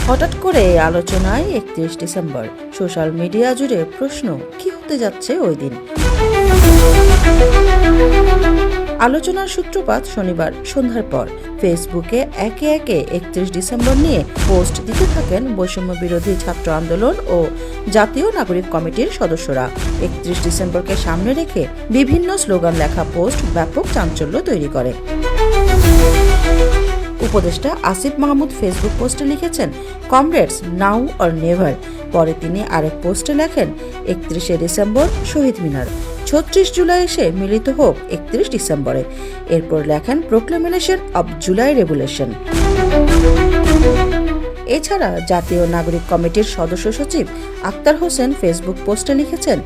হঠাৎ করে আলোচনায় 31 ডিসেম্বর। সোশ্যাল মিডিয়া জুড়ে প্রশ্ন, কি হতে যাচ্ছে ওই দিন? আলোচনার সূত্রপাত শনিবার সন্ধ্যার পর। ফেসবুকে একে একে 31 ডিসেম্বর নিয়ে পোস্ট দিতে থাকেন বৈষম্য বিরোধী ছাত্র আন্দোলন ও জাতীয় নাগরিক কমিটির সদস্যরা। 31 ডিসেম্বরকে সামনে রেখে বিভিন্ন স্লোগান লেখা পোস্ট ব্যাপক চাঞ্চল্য তৈরি করে। উপদেষ্টা আসিফ মাহমুদ ফেসবুক পোস্টে লিখেছেন, কমরেডস নাও অর নেভার। পরে তিনি আরেক পোস্টে লেখেন, 31শে ডিসেম্বর শহীদ মিনার, 36 জুলাই এসে মিলিত হোক 31 ডিসেম্বরে। এরপর লেখেন, প্রোক্লামেশন অব জুলাই রেভুলেশন। এছাড়া জাতীয় নাগরিক কমিটির সদস্য সচিব আক্তার হোসেন ফেসবুক পোস্টে লিখেছেন,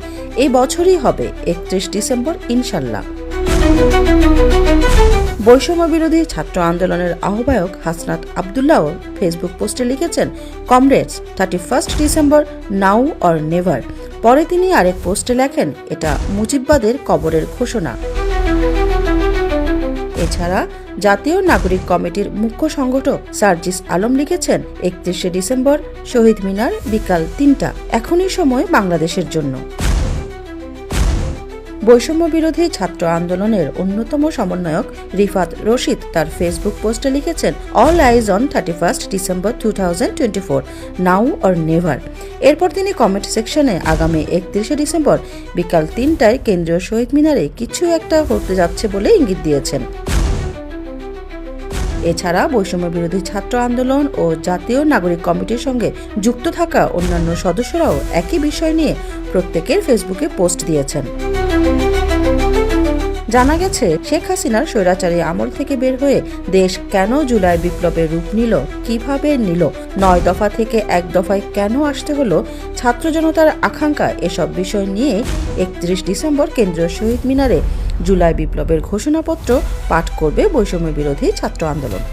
এই বছরই হবে 31 ডিসেম্বর ইনশাল্লাহ। বৈষম্য বিরোধী ছাত্র আন্দোলনের আহ্বায়ক হাসনাত আবদুল্লাহ ফেসবুক পোস্টে লিখেছেন, comrades 31 December now or never. পরে তিনি আরেক পোস্টে লেখেন, এটা মুজিববাদের কবরের ঘোষণা। এছাড়া জাতীয় নাগরিক কমিটির মুখ্য সংগঠক সার্জিস আলম লিখেছেন, 31শে ডিসেম্বর শহীদ মিনার, বিকাল 3টা, এখনই সময় বাংলাদেশের জন্য। বৈষম্য বিরোধী ছাত্র আন্দোলনের অন্যতম সমন্বয়ক রিফাত রশিদ তার ফেসবুক পোস্টে লিখেছেন, all eyes on 31 December 2024, now or never. এরপর তিনি কমেন্ট সেকশনে আগামী 31শে ডিসেম্বর বিকাল 3টায় কেন্দ্রীয় শহীদ মিনারে কিছু একটা হতে যাচ্ছে বলে ইঙ্গিত দিয়েছেন। এছাড়া বৈষম্য বিরোধী ছাত্র আন্দোলন ও জাতীয় নাগরিক কমিটির সঙ্গে যুক্ত থাকা অন্যান্য সদস্যরাও একই বিষয় নিয়ে প্রত্যেকের ফেসবুকে পোস্ট দিয়েছেন। জানা গেছে, শেখ হাসিনার স্বৈরাচারী আমল থেকে বের হয়ে দেশ কেন জুলাই বিপ্লবের রূপ নিল, কিভাবে নিল, 9 দফা থেকে 1 দফায় কেন আসতে হলো, ছাত্র জনতার আকাঙ্ক্ষা, এসব বিষয় নিয়ে 31 ডিসেম্বর কেন্দ্রীয় শহীদ মিনারে জুলাই বিপ্লবের ঘোষণাপত্র পাঠ করবে বৈষম্য বিরোধী ছাত্র আন্দোলন।